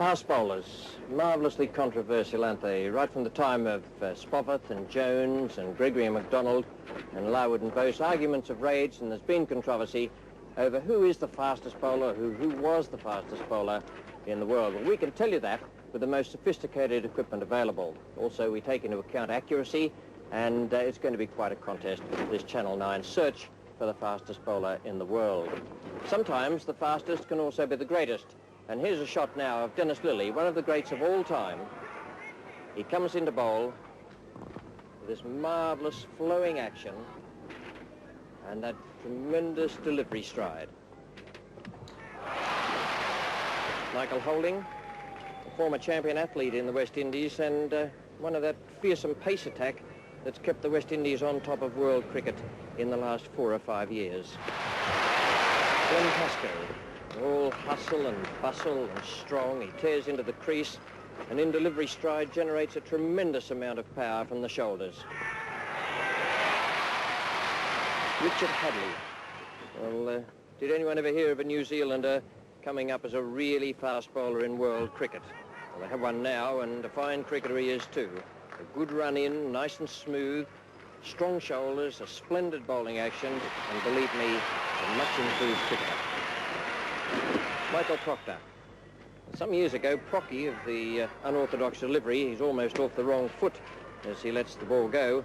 Fast bowlers, marvellously controversial, aren't they? Right from the time of Spofforth and Jones and Gregory and MacDonald and Larwood and Bose, arguments have raged, and there's been controversy over who is the fastest bowler, who was the fastest bowler in the world. Well, we can tell you that with the most sophisticated equipment available. Also, we take into account accuracy, and it's going to be quite a contest, this Channel 9 search for the fastest bowler in the world. Sometimes the fastest can also be the greatest. And here's a shot now of Dennis Lillee, one of the greats of all time. He comes into bowl with this marvellous flowing action and that tremendous delivery stride. Michael Holding, a former champion athlete in the West Indies, and one of that fearsome pace attack that's kept the West Indies on top of world cricket in the last 4 or 5 years. Glenn Pascoe, all hustle and bustle and strong. He tears into the crease and in delivery stride generates a tremendous amount of power from the shoulders. Richard Hadlee. Well, did anyone ever hear of a New Zealander coming up as a really fast bowler in world cricket? Well, they have one now, and a fine cricketer he is too. A good run in, nice and smooth, strong shoulders, a splendid bowling action, and believe me, a much improved cricketer. Michael Proctor. Some years ago, Procky, of the unorthodox delivery, he's almost off the wrong foot as he lets the ball go,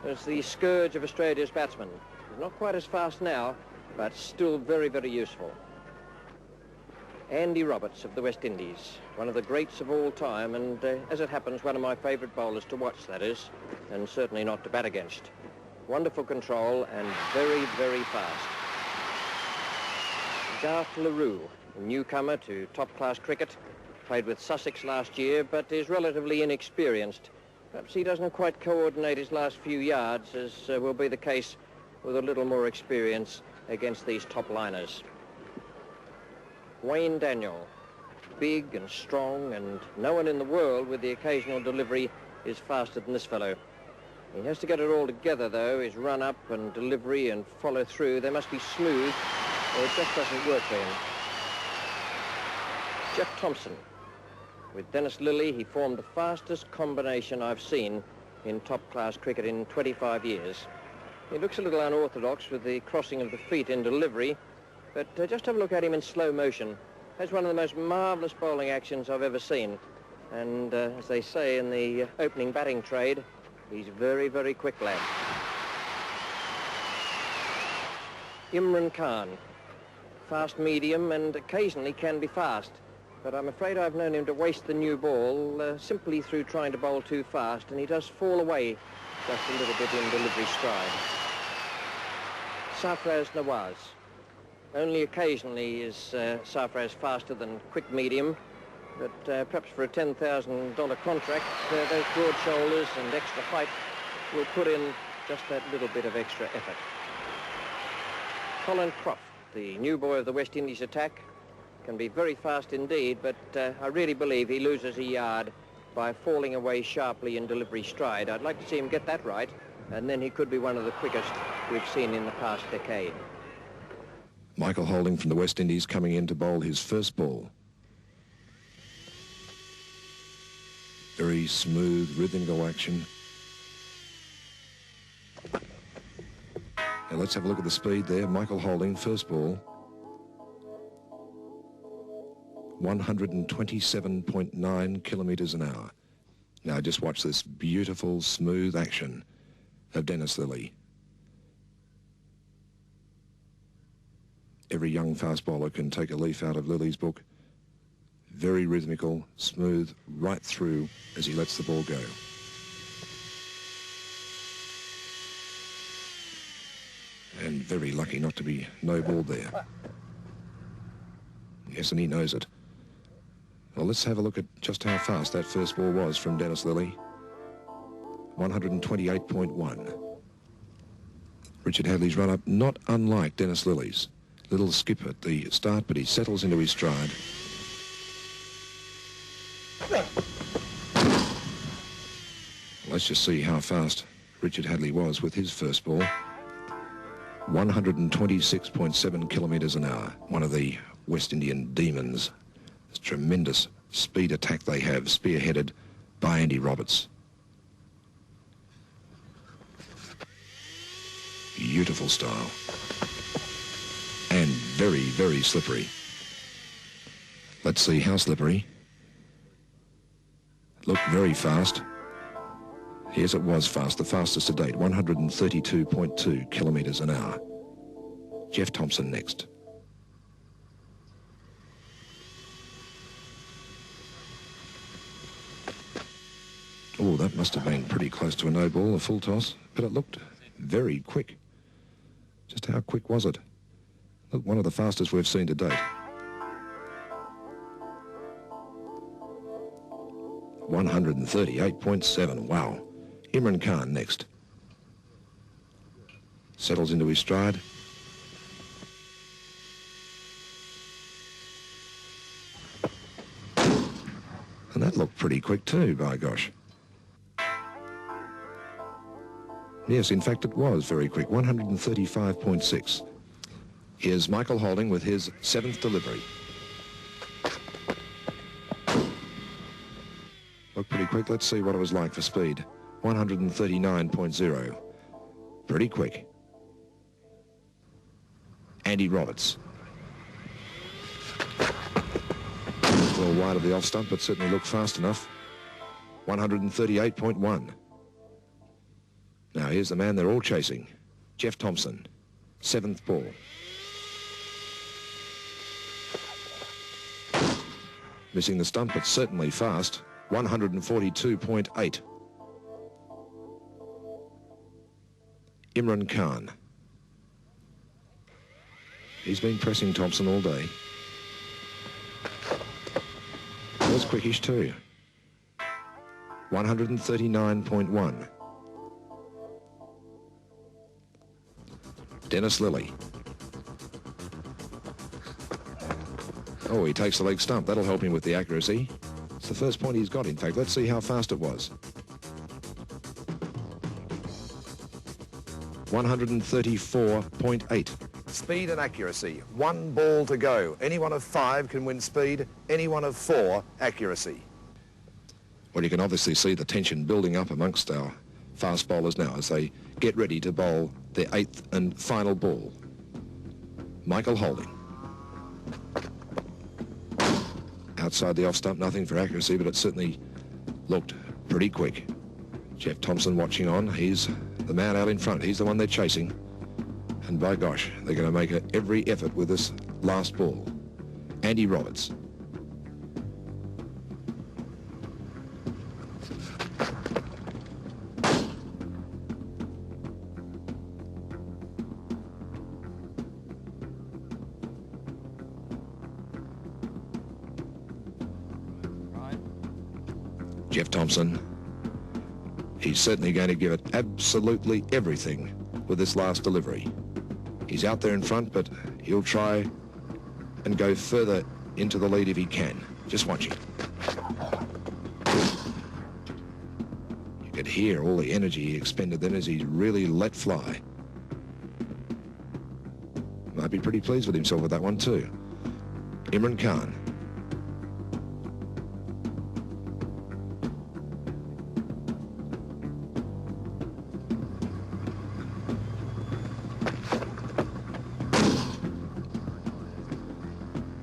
was the scourge of Australia's batsmen. He's not quite as fast now, but still very, very useful. Andy Roberts of the West Indies, one of the greats of all time, and as it happens, one of my favourite bowlers to watch, that is, and certainly not to bat against. Wonderful control and very, very fast. Garth LaRue, a newcomer to top-class cricket, played with Sussex last year, but is relatively inexperienced. Perhaps he doesn't quite coordinate his last few yards, as will be the case with a little more experience against these top-liners. Wayne Daniel, big and strong, and no one in the world with the occasional delivery is faster than this fellow. He has to get it all together, though, his run-up and delivery and follow-through. They must be smooth, or it just doesn't work for him. Jeff Thompson. With Dennis Lillee, he formed the fastest combination I've seen in top-class cricket in 25 years. He looks a little unorthodox with the crossing of the feet in delivery, but just have a look at him in slow motion. That's one of the most marvellous bowling actions I've ever seen. And as they say in the opening batting trade, he's very, very quick, lad. Imran Khan. Fast medium and occasionally can be fast, but I'm afraid I've known him to waste the new ball simply through trying to bowl too fast, and he does fall away just a little bit in delivery stride. Sarfraz Nawaz. Only occasionally is Sarfraz faster than quick medium, but perhaps for a $10,000 contract, those broad shoulders and extra height will put in just that little bit of extra effort. Colin Croft, the new boy of the West Indies attack, can be very fast indeed, but I really believe he loses a yard by falling away sharply in delivery stride. I'd like to see him get that right, and then he could be one of the quickest we've seen in the past decade. Michael Holding from the West Indies coming in to bowl his first ball. Very smooth, rhythmical action. Now let's have a look at the speed there. Michael Holding, first ball. 127.9 kilometres an hour. Now just watch this beautiful, smooth action of Dennis Lillee. Every young fast bowler can take a leaf out of Lillee's book. Very rhythmical, smooth, right through as he lets the ball go. And very lucky not to be no-balled there. Yes, and he knows it. Well, let's have a look at just how fast that first ball was from Dennis Lillee. 128.1. Richard Hadlee's run-up, not unlike Dennis Lillee's. Little skip at the start, but he settles into his stride. Let's just see how fast Richard Hadlee was with his first ball. 126.7 kilometres an hour. One of the West Indian demons. Tremendous speed attack they have, spearheaded by Andy Roberts. Beautiful style. And very, very slippery. Let's see how slippery. Looked very fast. Yes, it was fast, the fastest to date, 132.2 kilometres an hour. Jeff Thompson next. Oh, that must have been pretty close to a no ball, a full toss, but it looked very quick. Just how quick was it? Look, one of the fastest we've seen to date. 138.7, wow. Imran Khan next. Settles into his stride. And that looked pretty quick too, by gosh. Yes, in fact it was very quick, 135.6. Here's Michael Holding with his 7th delivery. Looked pretty quick. Let's see what it was like for speed. 139.0. Pretty quick. Andy Roberts. Well wide of the off stump, but certainly looked fast enough. 138.1. Now here's the man they're all chasing. Jeff Thompson. 7th ball. Missing the stump, but certainly fast. 142.8. Imran Khan. He's been pressing Thompson all day. That was quickish too. 139.1. Dennis Lillee. Oh, he takes the leg stump. That'll help him with the accuracy. It's the first point he's got, in fact. Let's see how fast it was. 134.8. Speed and accuracy. 1 ball to go. Any one of 5 can win speed. Any one of 4, accuracy. Well, you can obviously see the tension building up amongst our fast bowlers now as they get ready to bowl their 8th and final ball. Michael Holding. Outside the off stump, nothing for accuracy, but it certainly looked pretty quick. Jeff Thompson watching on. He's the man out in front. He's the one they're chasing. And by gosh, they're going to make every effort with this last ball. Andy Roberts. Jeff Thompson. He's certainly going to give it absolutely everything with this last delivery. He's out there in front, but he'll try and go further into the lead if he can. Just watch him. You could hear all the energy he expended then as he really let fly. Might be pretty pleased with himself with that one too. Imran Khan.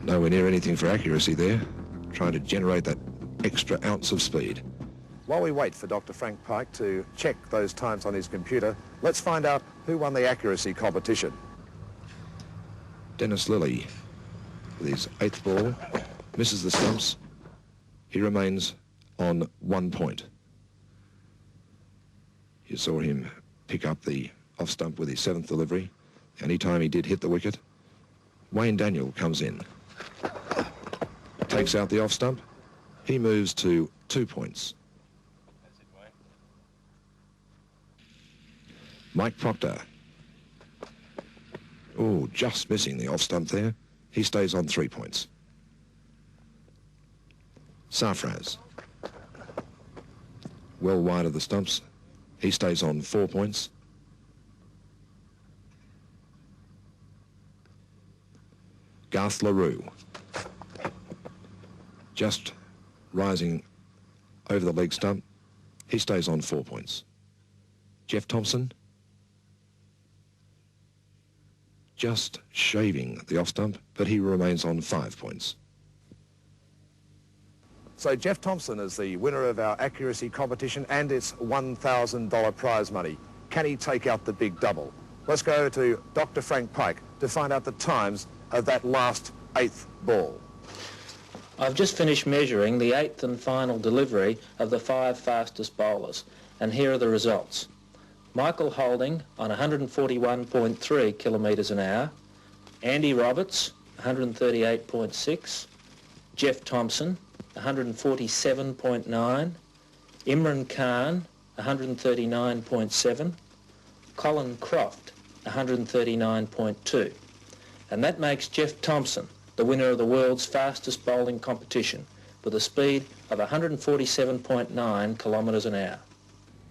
Nowhere near anything for accuracy there, trying to generate that extra ounce of speed. While we wait for Dr. Frank Pike to check those times on his computer, let's find out who won the accuracy competition. Dennis Lillee, with his 8th ball, misses the stumps. He remains on 1 point. You saw him pick up the off stump with his 7th delivery. Any time he did hit the wicket, Wayne Daniel comes in. Takes out the off stump. He moves to 2 points. Mike Proctor. Oh, just missing the off stump there. He stays on 3 points. Sarfraz. Well wide of the stumps. He stays on 4 points. Garth LaRue. Just rising over the leg stump. He stays on 4 points. Jeff Thompson, just shaving the off stump, but he remains on 5 points. So Jeff Thompson is the winner of our accuracy competition and its $1,000 prize money. Can he take out the big double? Let's go to Dr. Frank Pike to find out the times of that last 8th ball. I've just finished measuring the 8th and final delivery of the 5 fastest bowlers, and here are the results. Michael Holding on 141.3 kilometres an hour, Andy Roberts 138.6, Jeff Thompson 147.9, Imran Khan 139.7, Colin Croft 139.2, and that makes Jeff Thompson the winner of the world's fastest bowling competition with a speed of 147.9 kilometres an hour.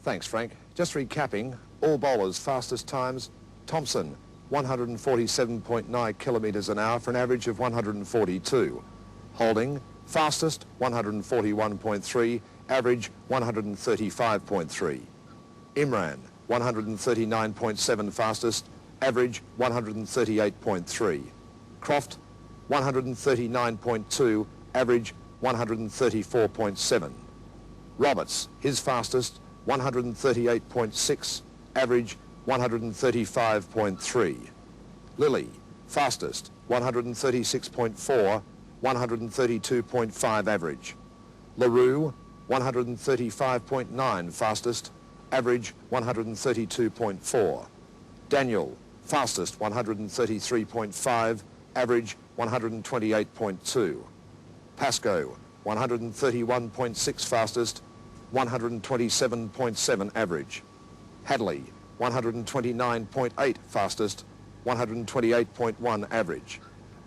Thanks, Frank. Just recapping, all bowlers' fastest times: Thompson 147.9 kilometres an hour for an average of 142. Holding, fastest 141.3, average 135.3. Imran 139.7 fastest, average 138.3. Croft 139.2, average 134.7. Roberts, his fastest 138.6, average 135.3. Lillee, fastest 136.4, 132.5 average. LaRue, 135.9 fastest, average 132.4. Daniel, fastest 133.5, average 128.2. Pascoe, 131.6 fastest, 127.7 average. Hadlee, 129.8 fastest, 128.1 average.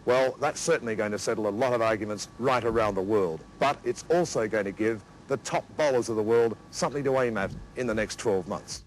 Well, that's certainly going to settle a lot of arguments right around the world, but it's also going to give the top bowlers of the world something to aim at in the next 12 months.